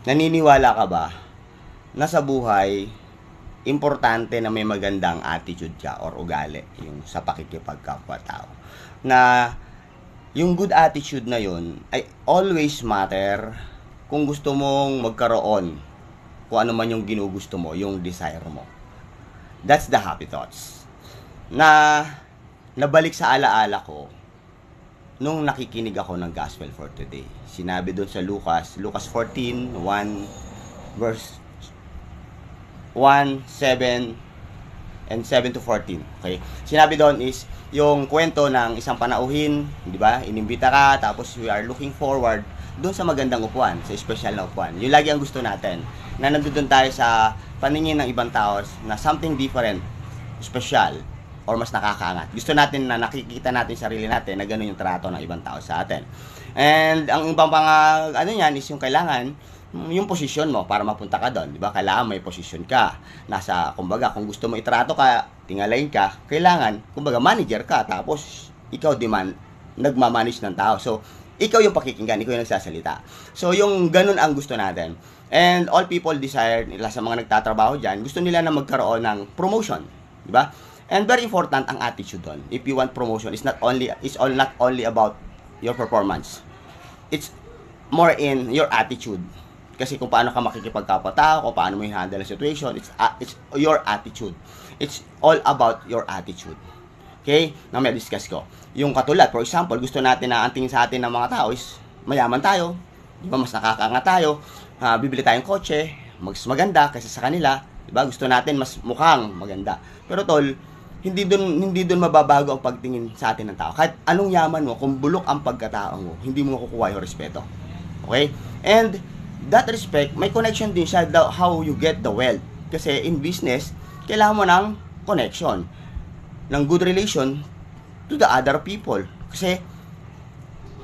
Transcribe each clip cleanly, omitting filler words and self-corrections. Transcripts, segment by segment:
Naniniwala ka ba na sa buhay, importante na may magandang attitude ka or ugali yung sa pakikipagkapwa-tao? Na yung good attitude na yun ay always matter kung gusto mong magkaroon kung ano man yung ginugusto mo, yung desire mo. That's the happy thoughts. Na nabalik sa alaala ko nung nakikinig ako ng Gospel for Today. Sinabi doon sa Lucas 14:1 verse 1, 7, and 7 to 14. Okay? Sinabi doon is yung kwento ng isang panauhin, di ba? Inimbita ka, tapos we are looking forward doon sa magandang upuan, sa special na upuan. Yung lagi ang gusto natin, na nandun tayo sa paningin ng ibang tao na something different, special, or mas nakakaangat. Gusto natin na nakikita natin sarili natin na gano'n yung trato ng ibang tao sa atin. And ang ibang ano yan is yung kailangan yung posisyon mo para mapunta ka doon, di ba? Kailangan may posisyon ka. Nasa, kumbaga, kung gusto mo itrato ka, tingalain ka, kailangan, kumbaga, manager ka, tapos ikaw nagmamanage ng tao. So, ikaw yung pakikinggan, ikaw yung nagsasalita. So, yung ganun ang gusto natin. And all people desire, nila sa mga nagtatrabaho dyan, gusto nila na magkaroon ng promotion, di ba? And very important ang attitude doon. If you want promotion, it's not only about your performance. It's more in your attitude. Kasi kung paano ka makikipagkapwa-tao, kung paano mo i-handle ang situation, it's your attitude. It's all about your attitude. Okay? Na may discuss ko. Yung katulad, for example, gusto natin na ang tingin sa atin ng mga tao is mayaman tayo, di ba? Mas nakakaangat tayo, bibili tayong kotse, mas maganda kaysa sa kanila, di ba? Gusto natin mas mukhang maganda. Pero tol, hindi doon mababago ang pagtingin sa atin ng tao. Kahit anong yaman mo, kung bulok ang pagkatao mo, hindi mo makukuha yung respeto. Okay? And that respect, may connection din siya how you get the wealth. Kasi in business, kailangan mo ng connection, ng good relation to the other people. Kasi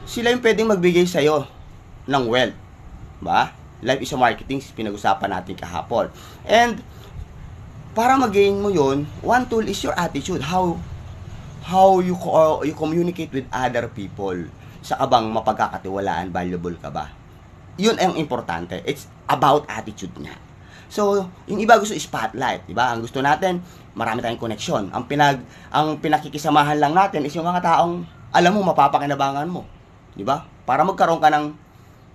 sila yung pwedeng magbigay sa'yo ng wealth. Ba? Life is a marketing, pinag-usapan natin kahapon. And para mag-gain mo yun, one tool is your attitude. How you communicate with other people. Sa kabang mapagkakatiwalaan, valuable ka ba? Yun ang importante. It's about attitude nga. So, yung iba gusto spotlight, di ba? Ang gusto natin, marami tayong connection. Ang pinakikisamahan lang natin is yung mga taong alam mo mapapakinabangan mo, di ba? Para magkaroon ka ng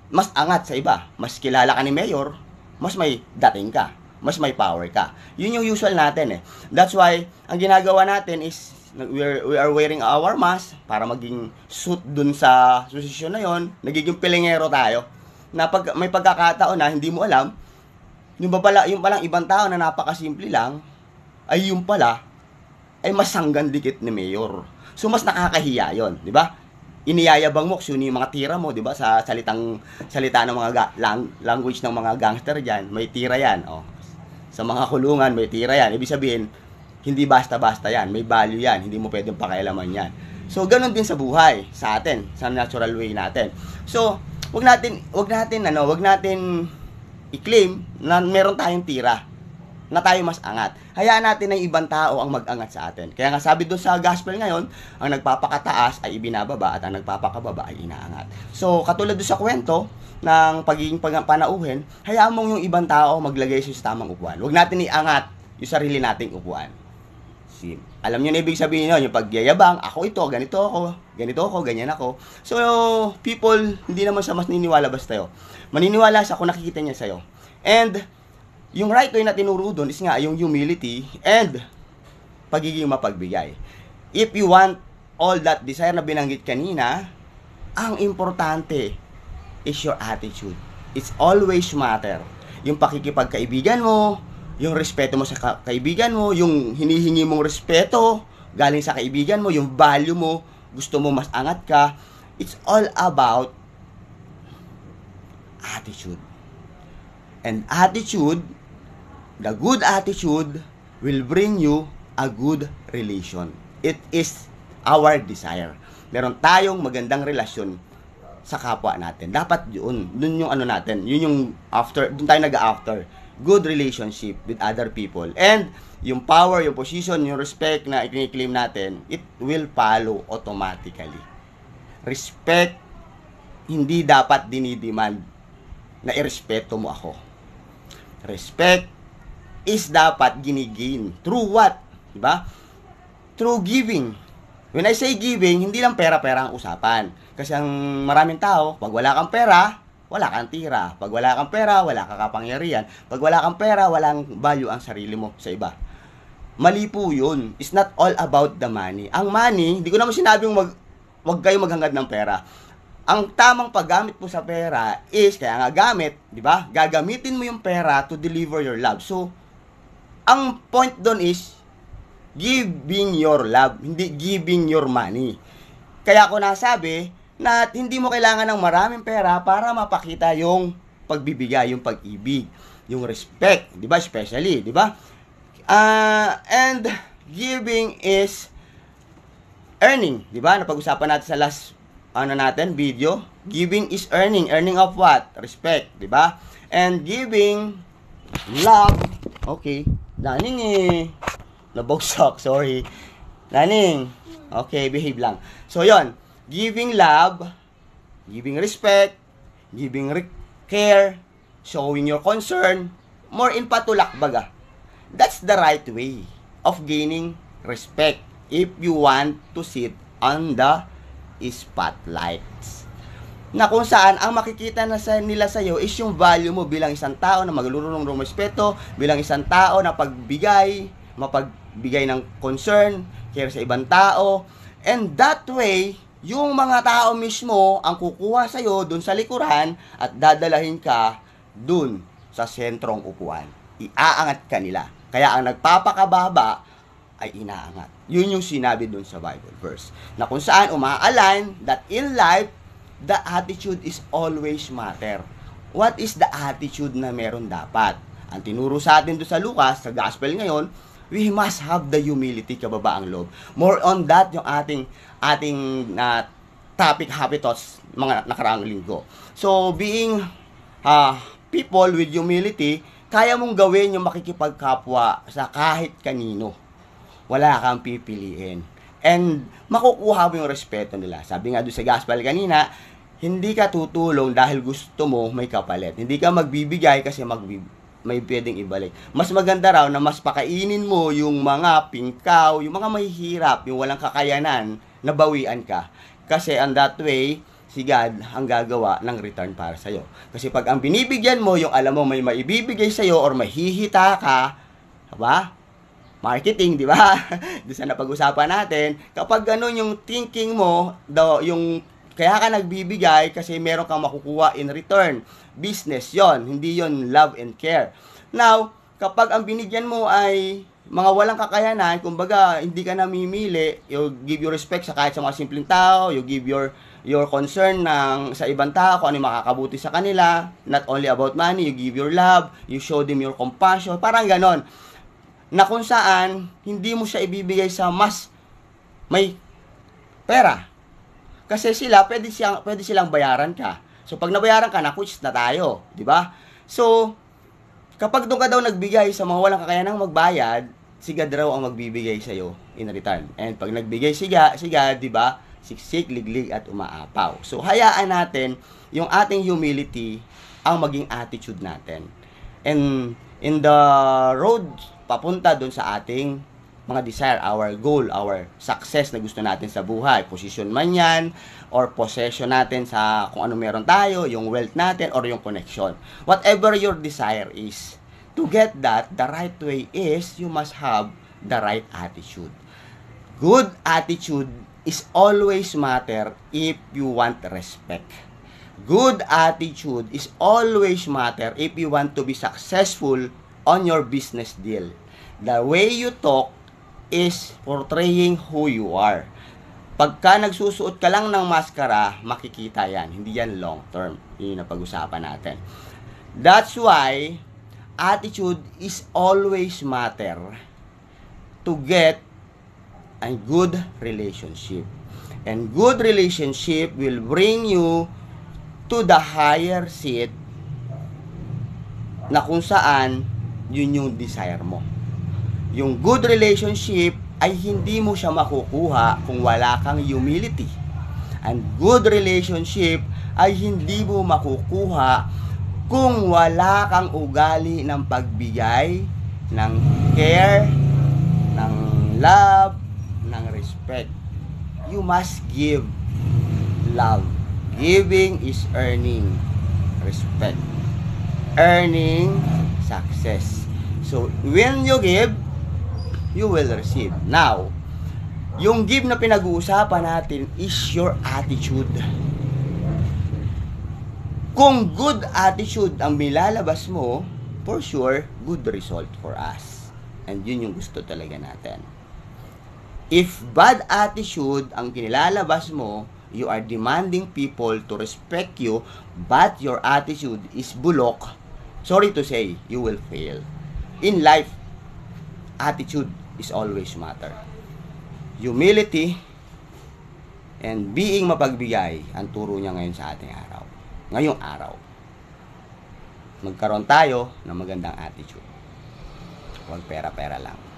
mas angat sa iba, mas kilala ka ni Mayor, mas may dating ka, mas may power ka. Yun yung usual natin eh. That's why, ang ginagawa natin is, we are wearing our mask para maging suit dun sa posisyon na yon. Nagiging pilingero tayo. Na pag may pagkakataon na hindi mo alam, yung palang ibang tao na napakasimple lang, ay yung pala, ay mas hanggang dikit ni Mayor. So, mas nakakahiya yon, di ba? Iniyayabang mo kasi yung mga tira mo, di ba? Sa salita ng mga language ng mga gangster dyan, may tira yan. Oh. Sa mga kulungan, may tira yan. Ibig sabihin, hindi basta-basta yan. May value yan. Hindi mo pwedeng pakialaman yan. So, ganun din sa buhay, sa atin, sa natural way natin. So, wag natin i-claim na meron tayong tira, na tayo mas angat. Hayaan natin ng ibang tao ang mag-angat sa atin. Kaya nga sabi doon sa gospel ngayon, ang nagpapakataas ay ibinababa at ang nagpapakababa ay inaangat. So, katulad doon sa kwento ng pagiging panauhin, hayaan mong yung ibang tao maglagay sa tamang upuan. Huwag natin iangat yung sarili nating upuan. Alam niyo na ibig sabihin yun, yung pagyayabang, ako ito, ganito ako, ganyan ako. So, people, hindi naman siya mas niniwala basta yun. Maniniwala siya kung nakikita niya sa'yo. And, yung right way na tinuro doon is nga yung humility and pagiging mapagbigay. If you want all that desire na binanggit kanina, ang importante is your attitude. It's always matter. Yung pakikipagkaibigan mo, yung respeto mo sa kaibigan mo, yung hinihingi mong respeto galing sa kaibigan mo, yung value mo, gusto mo mas angat ka, it's all about attitude. And attitude, the good attitude will bring you a good relation. It is our desire. Meron tayong magandang relasyon sa kapwa natin. Dapat yun yung ano natin, yun yung after, dun tayo nag-after. Good relationship with other people. And yung power, yung position, yung respect na i-claim natin, it will follow automatically. Respect, hindi dapat dinidemand. na irespeto mo ako. Respect is dapat ginigain. Through what? Diba? Through giving. When I say giving, hindi lang pera-pera ang usapan. Kasi ang maraming tao, pag wala kang pera, wala kang tira. Pag wala kang pera, wala kang kapangyarihan. Pag wala kang pera, walang value ang sarili mo sa iba. Mali po yun. It's not all about the money. Ang money, hindi ko naman sinabing wag kayo maghangad ng pera. Ang tamang paggamit po sa pera is, kaya nga gamit, di ba? Gagamitin mo yung pera to deliver your love. So, ang point doon is, giving your love, hindi giving your money. Kaya ako nasabi na hindi mo kailangan ng maraming pera para mapakita yung pagbibigay, yung pag-ibig, yung respect, di ba? Especially, di ba? And giving is earning, di ba? Napag-usapan natin sa last video. Giving is earning. Earning of what? Respect, di ba? And giving love, okay. Daning nabagsak, sorry. Daning, okay, behave lang. So, yon, giving love, giving respect, giving care, showing your concern, more in patulak baga. That's the right way of gaining respect if you want to sit on the spotlights. Na kung saan ang makikita na nila sa iyo is yung value mo bilang isang tao na maglulunong respeto, bilang isang tao na mapagbigay ng concern, care sa ibang tao. And that way, yung mga tao mismo ang kukuha sa iyo dun sa likuran at dadalahin ka dun sa sentrong upuan. Iaangat ka nila. Kaya ang nagpapakababa ay inaangat. Yun yung sinabi dun sa Bible verse. Na kung saan umaalign that in life, the attitude is always matter. What is the attitude na meron dapat? Ang tinuro sa atin doon sa Lucas, sa Gospel ngayon, we must have the humility, kababaang loob. More on that yung ating topic, happy thoughts, mga nakaraang linggo. So, being people with humility, kaya mong gawin yung makikipagkapwa sa kahit kanino. Wala kang pipiliin. And makukuha mo yung respeto nila. Sabi nga doon sa Gospel kanina, hindi ka tutulong dahil gusto mo may kapalit. Hindi ka magbibigay kasi may pwedeng ibalik. Mas maganda raw na mas pakainin mo yung mga pingkaw, yung mga mahihirap, yung walang kakayanan, na bawian ka. Kasi on that way, si God ang gagawa ng return para sa'yo. Kasi pag ang binibigyan mo, yung alam mo may maibibigay sa'yo or mahihita ka, diba? Marketing, di ba? Doon sa napag-usapan natin, kapag ganun yung thinking mo, yung kaya ka nagbibigay kasi meron kang makukuha in return. Business yon, hindi yon love and care. Now, kapag ang binigyan mo ay mga walang kakayanan, kumbaga hindi ka namimili, you give your respect sa kahit sa mga simpleng tao, you give your concern sa ibang tao, kung ano yung makakabuti sa kanila, not only about money, you give your love, you show them your compassion, parang ganon. Na kung saan, hindi mo siya ibibigay sa mas may pera. Kasi sila, pwede silang bayaran ka. So, pag nabayaran ka, na-quits na tayo. Di ba? So, kapag doon ka daw nagbigay sa mga walang kakayanang magbayad, si God raw ang magbibigay sa'yo in return. And pag nagbigay si God, di ba? Siksik, liglig, at umaapaw. So, hayaan natin yung ating humility ang maging attitude natin. And in the road papunta doon sa ating mga desire, our goal, our success na gusto natin sa buhay, position man yan, or possession natin sa kung ano meron tayo, yung wealth natin, or yung connection. Whatever your desire is, to get that, the right way is, you must have the right attitude. Good attitude is always matter if you want respect. Good attitude is always matter if you want to be successful on your business deal. The way you talk is portraying who you are. Pagka nagsusuot ka lang ng maskara, makikita yan. Hindi yan long term. Yun yung pag-usapan natin. That's why attitude is always matter to get a good relationship. And good relationship will bring you to the higher seat na kung saan yun yung desire mo. Yung good relationship ay hindi mo siya makukuha kung wala kang humility. And good relationship ay hindi mo makukuha Kung wala kang ugali ng pagbigay, ng care, ng love, ng respect, you must give love. Giving is earning respect. Earning success. So, when you give, you will receive. Now, yung give na pinag-uusapan natin is your attitude. Kung good attitude ang milalabas mo, for sure, good result for us. And yun yung gusto talaga natin. If bad attitude ang kinilalabas mo, you are demanding people to respect you, but your attitude is bulok, sorry to say, you will fail. In life, attitude is always matter. Humility and being mapagbigay ang turo niya ngayon sa ating araw. Ngayong araw. Magkaroon tayo ng magandang attitude. Huwag pera-pera lang.